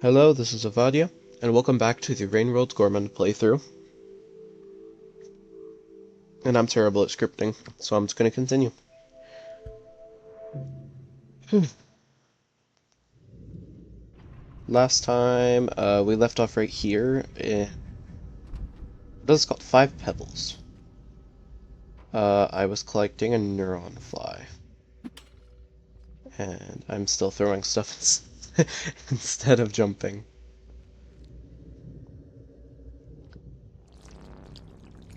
Hello, this is Avadia, and welcome back to the Rain World Gourmand playthrough. And I'm terrible at scripting, so I'm just going to continue. Last time, we left off right here in... What is it called? Five Pebbles. I was collecting a neuron fly. And I'm still throwing stuff instead of jumping.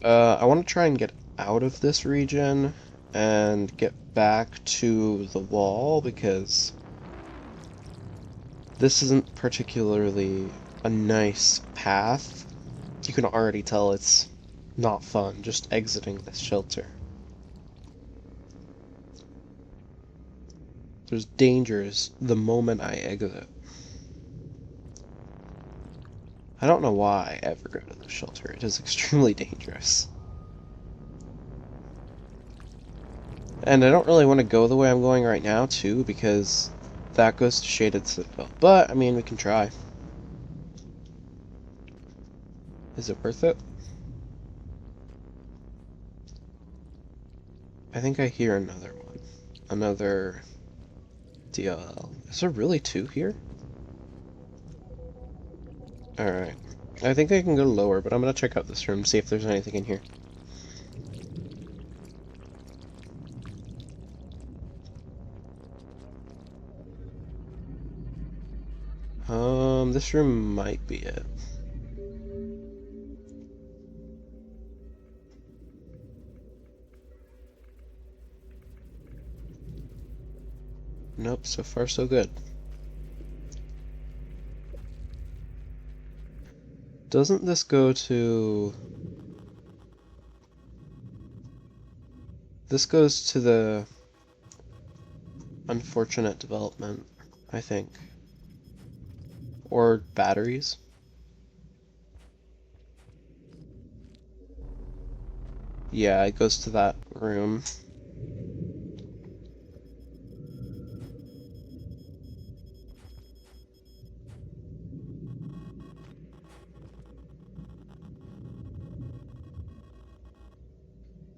I want to try and get out of this region and get back to the wall because this isn't particularly a nice path. You can already tell it's not fun just exiting this shelter. There's dangers the moment I exit. I don't know why I ever go to the shelter. It is extremely dangerous. And I don't really want to go the way I'm going right now, too, because that goes to Shaded Citadel. But, I mean, we can try. Is it worth it? I think I hear another one. Another DLL. Is there really two here? Alright. I think I can go lower, but I'm gonna check out this room, see if there's anything in here. This room might be it. Nope, so far so good. Doesn't this go to... This goes to the unfortunate development, I think. Or batteries. Yeah, it goes to that room.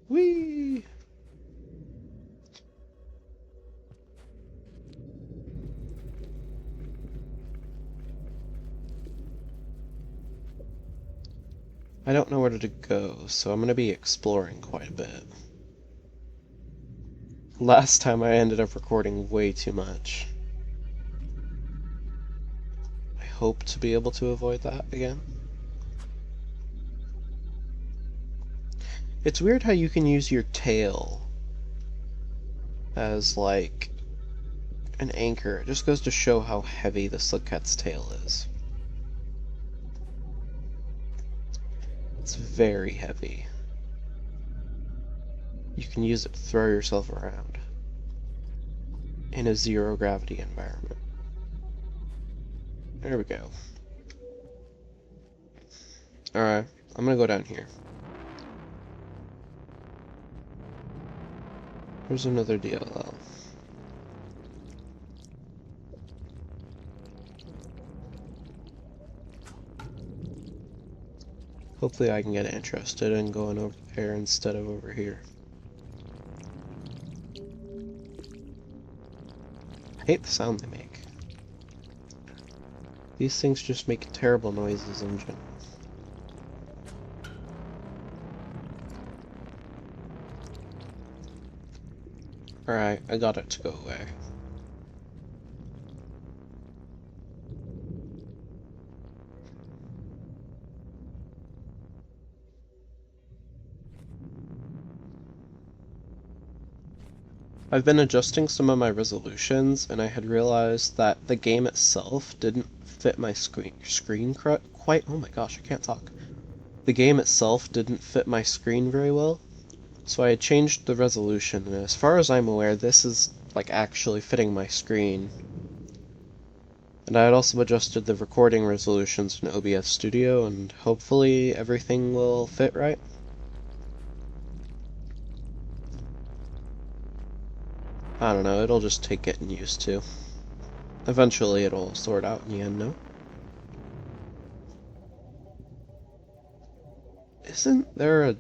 Whee! I don't know where to go, so I'm gonna be exploring quite a bit. Last time I ended up recording way too much. I hope to be able to avoid that again. It's weird how you can use your tail as, like, an anchor. It just goes to show how heavy the Slickcat's tail is. It's very heavy. You can use it to throw yourself around in a zero-gravity environment. There we go. Alright, I'm gonna go down here. There's another DLL. Hopefully I can get interested in going over there instead of over here. I hate the sound they make. These things just make terrible noises in general. Alright, I got it to go away. I've been adjusting some of my resolutions, and I had realized that the game itself didn't fit my screen quite. Oh my gosh, I can't talk. The game itself didn't fit my screen very well, so I had changed the resolution, and as far as I'm aware, this is like actually fitting my screen. And I had also adjusted the recording resolutions in OBS Studio, and hopefully everything will fit right. I don't know, it'll just take getting used to. Eventually it'll sort out in the end, no? Isn't there a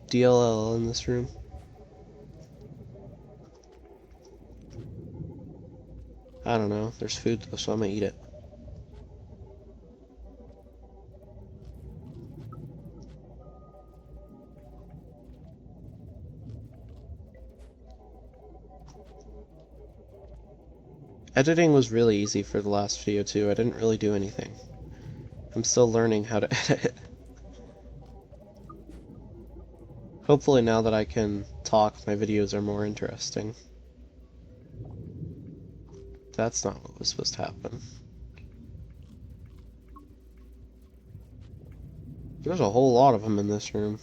DLL in this room? I don't know. There's food though, so I'm gonna eat it. Editing was really easy for the last video too. I didn't really do anything. I'm still learning how to edit. Hopefully now that I can talk, my videos are more interesting. That's not what was supposed to happen. There's a whole lot of them in this room.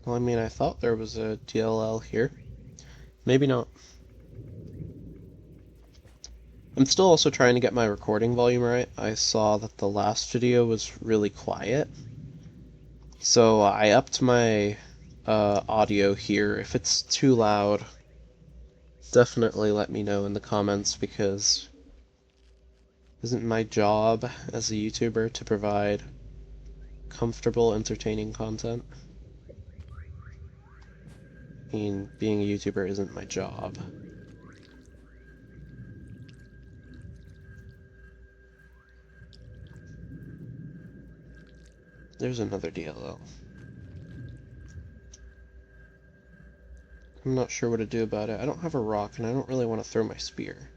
Well, I mean, I thought there was a DLL here. Maybe not. I'm still also trying to get my recording volume right. I saw that the last video was really quiet. So I upped my audio here. If it's too loud, definitely let me know in the comments, because isn't my job as a YouTuber to provide comfortable, entertaining content? I mean, being a YouTuber isn't my job. There's another DLL. I'm not sure what to do about it. I don't have a rock, and I don't really want to throw my spear.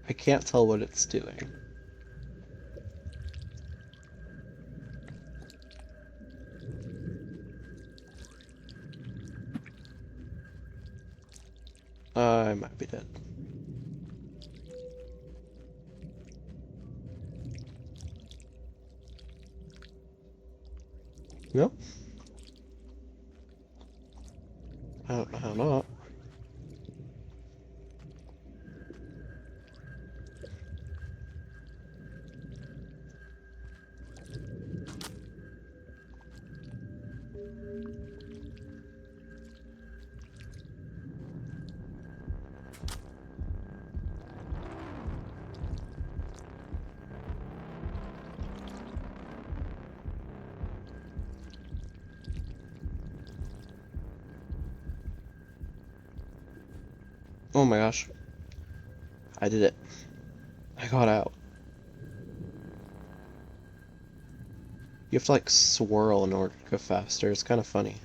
I can't tell what it's doing. I might be dead. Nope. I don't know how not. Oh my gosh. I did it. I got out. You have to like swirl in order to go faster. It's kind of funny.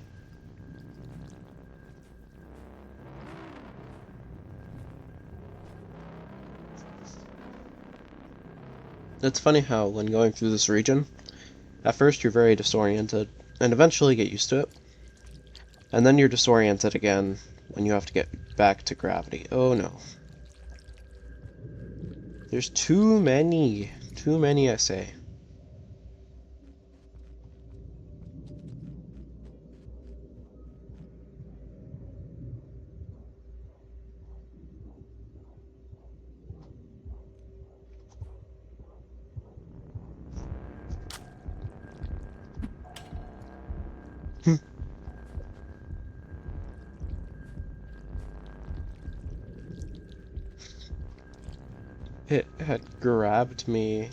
It's funny how when going through this region, at first you're very disoriented, and eventually get used to it. And then you're disoriented again when you have to get back to gravity. Oh no. There's too many. Too many, I say. It had grabbed me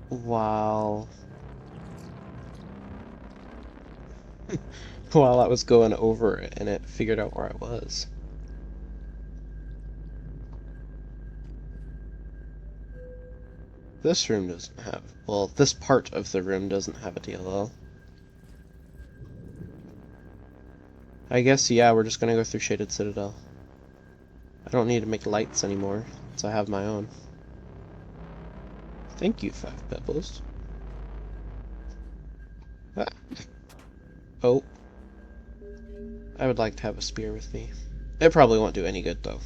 while while I was going over it, and it figured out where I was. This room doesn't have, well, this part of the room doesn't have a DLL. I guess, yeah, we're just gonna go through Shaded Citadel. I don't need to make lights anymore, since I have my own. Thank you, Five Pebbles. Ah. Oh, I would like to have a spear with me. It probably won't do any good, though.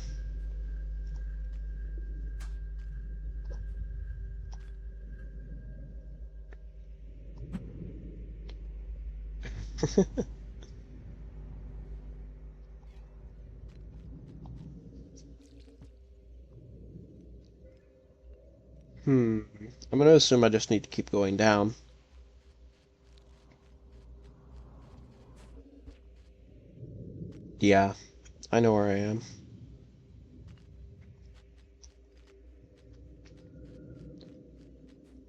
I'm gonna assume I just need to keep going down. Yeah, I know where I am.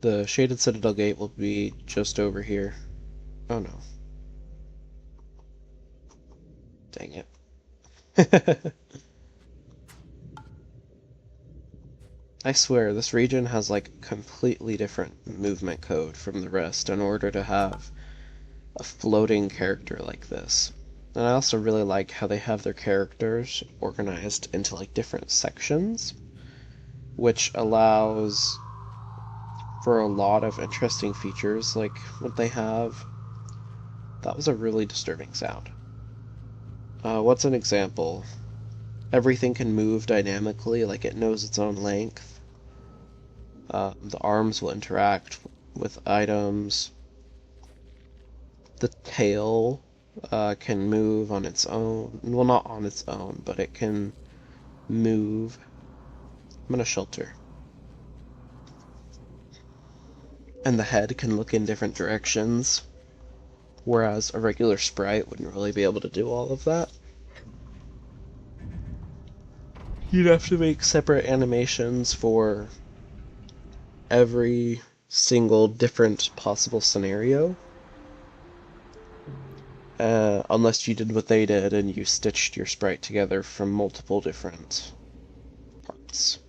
The Shaded Citadel gate will be just over here. Oh no. Dang it. I swear, this region has like completely different movement code from the rest in order to have a floating character like this. And I also really like how they have their characters organized into like different sections, which allows for a lot of interesting features like what they have. That was a really disturbing sound. What's an example? Everything can move dynamically, like it knows its own length. The arms will interact with items. The tail can move on its own. Well, not on its own, but it can move. I'm gonna shelter. And the head can look in different directions, whereas a regular sprite wouldn't really be able to do all of that. You'd have to make separate animations for every single different possible scenario. Unless you did what they did and you stitched your sprite together from multiple different parts.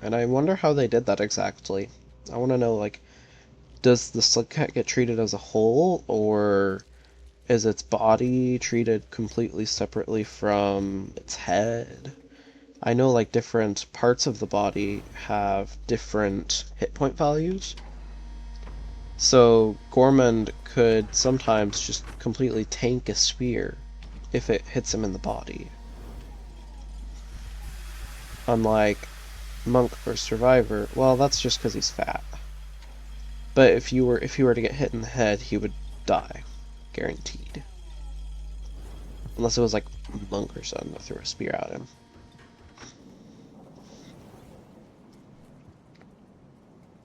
And I wonder how they did that exactly. I want to know, like, does the slug cat get treated as a whole, or is its body treated completely separately from its head? I know, like, different parts of the body have different hit point values. So Gourmand could sometimes just completely tank a spear if it hits him in the body. Unlike Monk or Survivor, well, that's just because he's fat. But if he were to get hit in the head, he would die, guaranteed. Unless it was like Monk or something that threw a spear at him.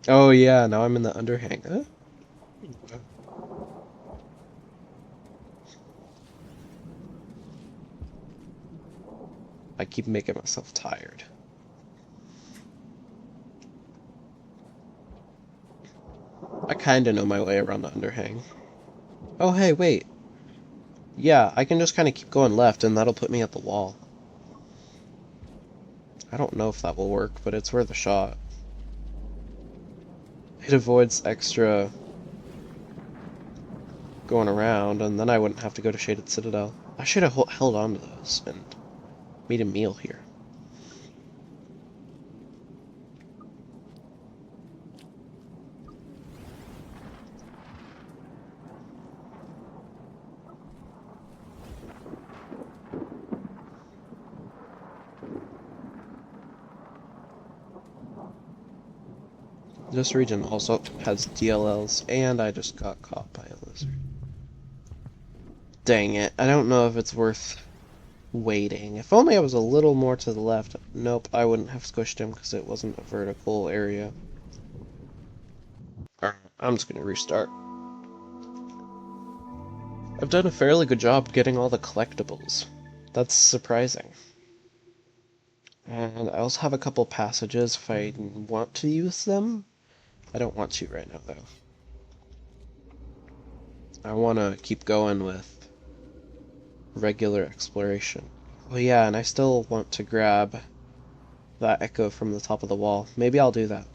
Oh yeah, now I'm in the Underhang. Huh? I keep making myself tired. I kinda know my way around the Underhang. Oh hey, wait. Yeah, I can just kinda keep going left and that'll put me at the wall. I don't know if that will work, but it's worth a shot. It avoids extra going around, and then I wouldn't have to go to Shaded Citadel. I should have held on to those and made a meal here. This region also has DLLs, and I just got caught by a lizard. Dang it, I don't know if it's worth waiting. If only I was a little more to the left. Nope, I wouldn't have squished him because it wasn't a vertical area. Alright, I'm just gonna restart. I've done a fairly good job getting all the collectibles. That's surprising. And I also have a couple passages if I want to use them. I don't want to right now, though. I want to keep going with regular exploration. Oh yeah, and I still want to grab that echo from the top of the wall. Maybe I'll do that.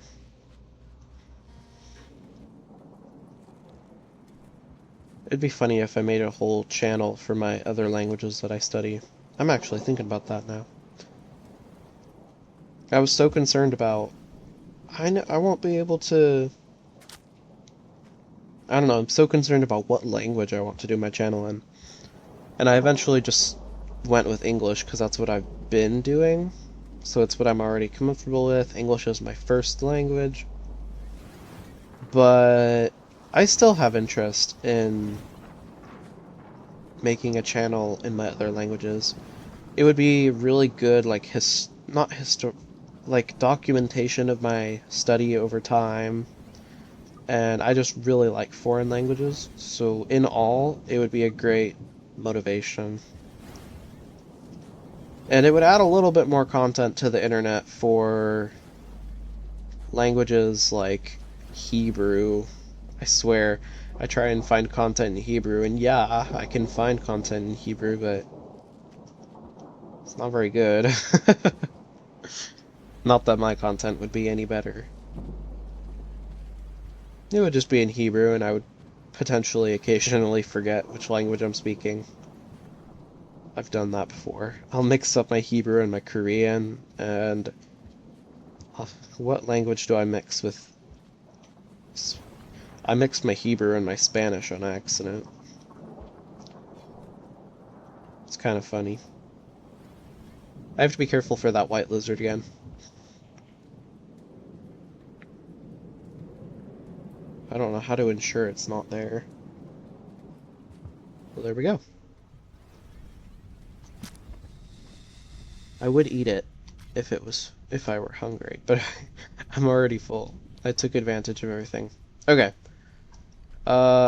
It'd be funny if I made a whole channel for my other languages that I study. I'm actually thinking about that now. I was so concerned about I won't be able to. I don't know. I'm so concerned about what language I want to do my channel in, and I eventually just went with English because that's what I've been doing. So it's what I'm already comfortable with. English is my first language, but I still have interest in making a channel in my other languages. It would be really good, like not like documentation of my study over time. And I just really like foreign languages. So in all, it would be a great motivation. And it would add a little bit more content to the internet for languages like Hebrew. I swear, I try and find content in Hebrew, and yeah, I can find content in Hebrew, but it's not very good. Not that my content would be any better. It would just be in Hebrew, and I would potentially occasionally forget which language I'm speaking. I've done that before. I'll mix up my Hebrew and my Korean, and what language do I mix with? I mixed my Hebrew and my Spanish on accident. It's kind of funny. I have to be careful for that white lizard again. I don't know how to ensure it's not there. Well, there we go. I would eat it if I were hungry, but I'm already full. I took advantage of everything. Okay.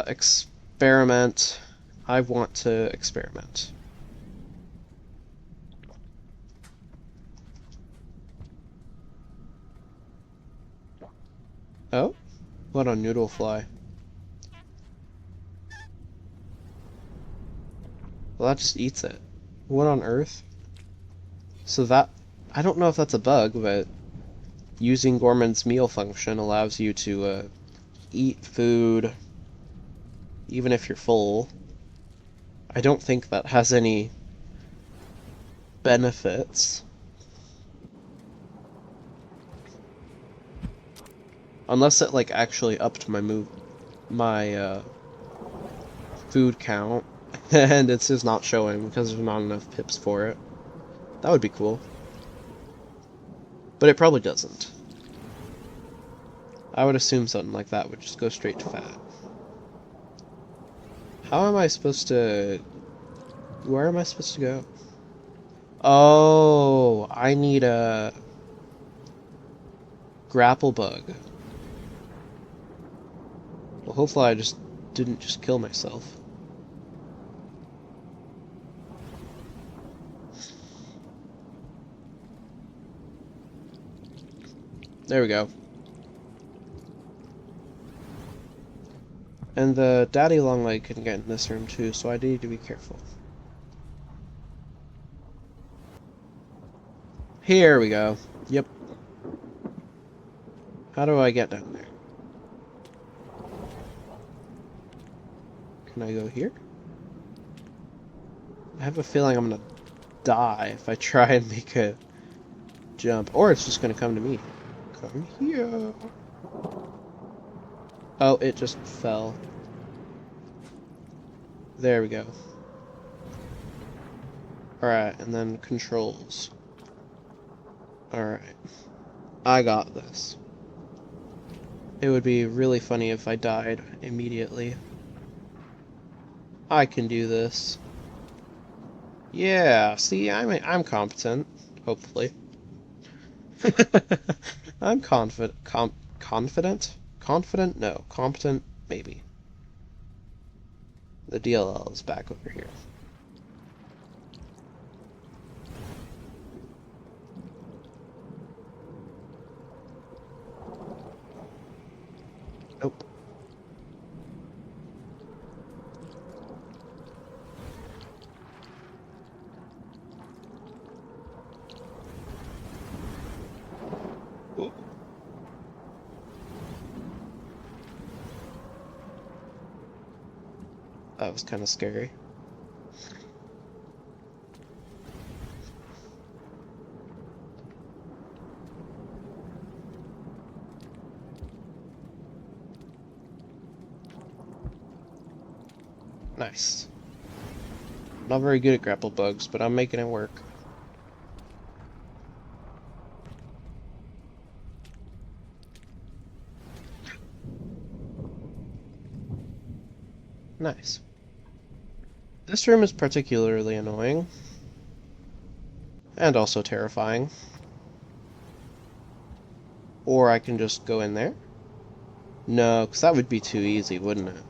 Experiment. I want to experiment. Oh? What on noodle fly? Well, that just eats it. What on earth? So that... I don't know if that's a bug, but using Gourmand's meal function allows you to eat food even if you're full. I don't think that has any benefits. Unless it, like, actually upped my food count, and it's just not showing because there's not enough pips for it. That would be cool. But it probably doesn't. I would assume something like that would just go straight to fat. How am I supposed to... Where am I supposed to go? Oh, I need a grapple bug. Well, hopefully I just didn't just kill myself. There we go. And the daddy longleg can get in this room too, so I need to be careful. Here we go. Yep. How do I get down there? Can I go here? I have a feeling I'm gonna die if I try and make a jump. Or it's just gonna come to me. Come here. Oh, it just fell. There we go. Alright, and then controls. Alright. I got this. It would be really funny if I died immediately. I can do this. Yeah, see, I'm competent, hopefully. I'm confident? Confident? No. Competent? Maybe. The DLL is back over here. Nope. Ooh. That was kind of scary. Nice. Not very good at grapple bugs, but I'm making it work. Nice. This room is particularly annoying. And also terrifying. Or I can just go in there. No, because that would be too easy, wouldn't it?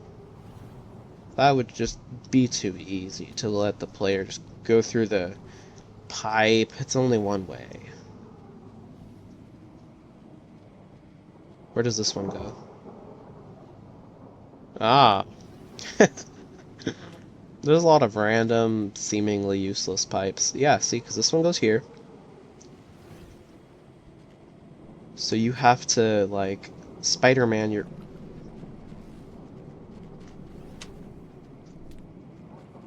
That would just be too easy to let the player just go through the pipe. It's only one way. Where does this one go? Ah. There's a lot of random, seemingly useless pipes. Yeah, see, because this one goes here. So you have to, like, Spider-Man your...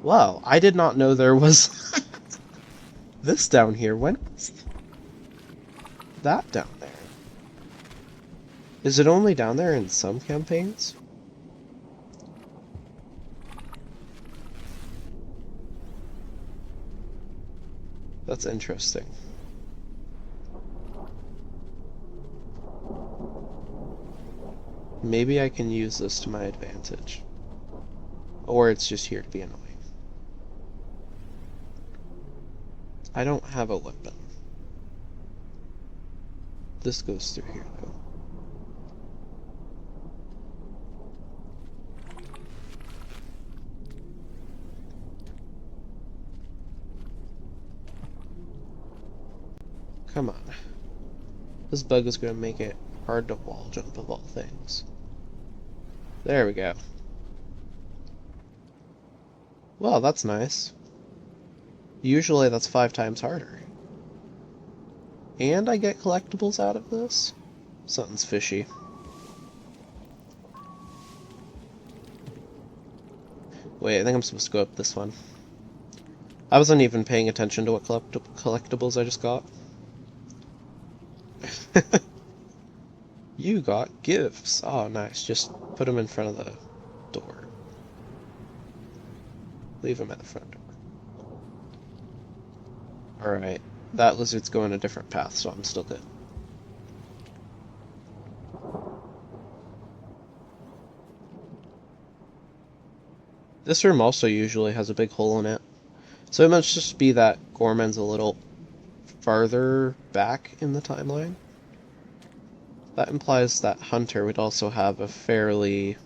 Wow, I did not know there was this down here. When was that down there? Is it only down there in some campaigns? That's interesting. Maybe I can use this to my advantage. Or it's just here to be annoying. I don't have a weapon. This goes through here, though. Come on. This bug is going to make it hard to wall jump of all things. There we go. Well, that's nice. Usually that's 5 times harder. And I get collectibles out of this? Something's fishy. Wait, I think I'm supposed to go up this one. I wasn't even paying attention to what collectibles I just got. You got gifts. Oh, nice. Just put them in front of the door. Leave them at the front door. Alright. That lizard's going a different path, so I'm still good. This room also usually has a big hole in it. So it must just be that Gourmand's a little farther back in the timeline. That implies that Hunter would also have a fairly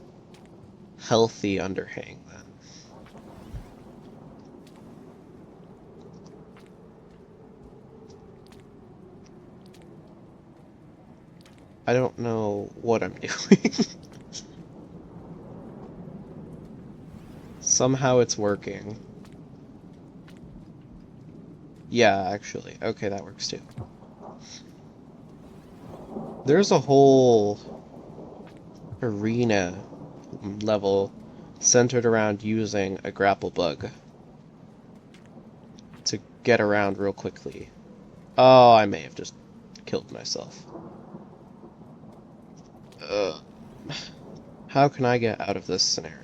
healthy underhang then. I don't know what I'm doing. Somehow it's working. Yeah, actually. Okay, that works too. There's a whole arena level centered around using a grapple bug to get around real quickly. Oh, I may have just killed myself. Ugh. How can I get out of this scenario?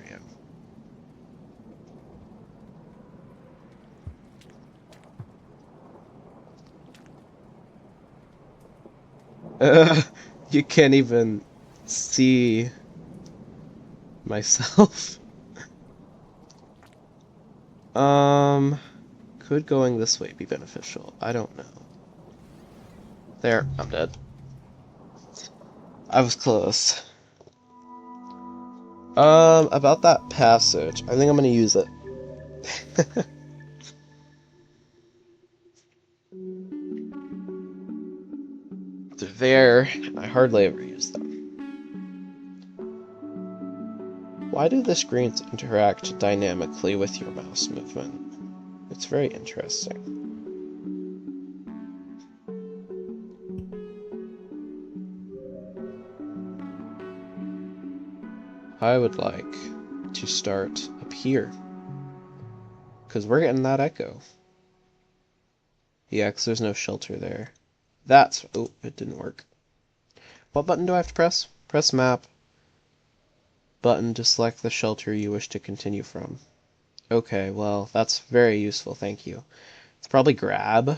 You can't even see myself. Could going this way be beneficial? I don't know. There, I'm dead. I was close. About that passage, I think I'm gonna use it. They're there, and I hardly ever use them. Why do the screens interact dynamically with your mouse movement? It's very interesting. I would like to start up here, because we're getting that echo. Yeah, because there's no shelter there. That's... oh, it didn't work. What button do I have to press? Press map. Button to select the shelter you wish to continue from. Okay, well, that's very useful, thank you. It's probably grab.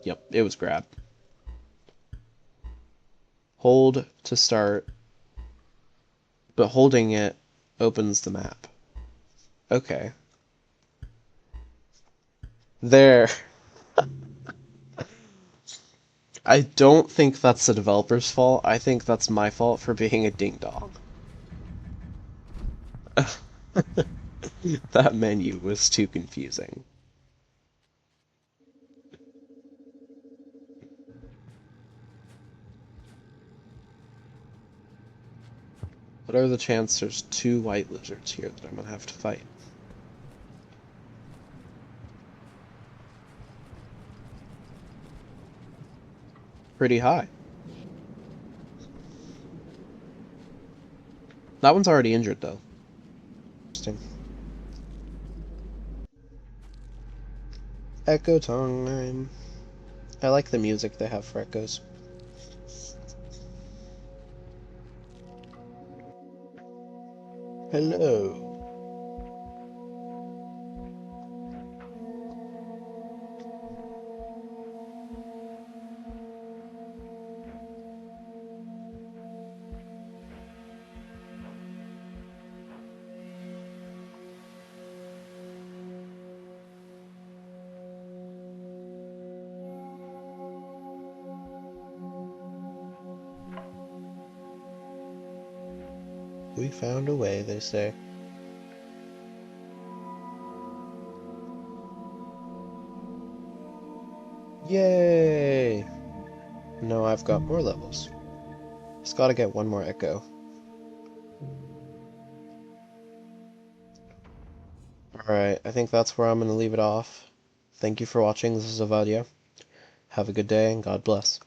Yep, it was grab. Hold to start, but holding it opens the map. Okay. There. I don't think that's the developer's fault. I think that's my fault for being a ding-dong. That menu was too confusing. What are the chances there's two white lizards here that I'm gonna have to fight? Pretty high. That one's already injured, though. Interesting. Echo time. I like the music they have for echoes. Hello. We found a way, they say. Yay! No, I've got more levels. Just gotta get one more echo. Alright, I think that's where I'm gonna leave it off. Thank you for watching. This is Avadia. Have a good day and God bless.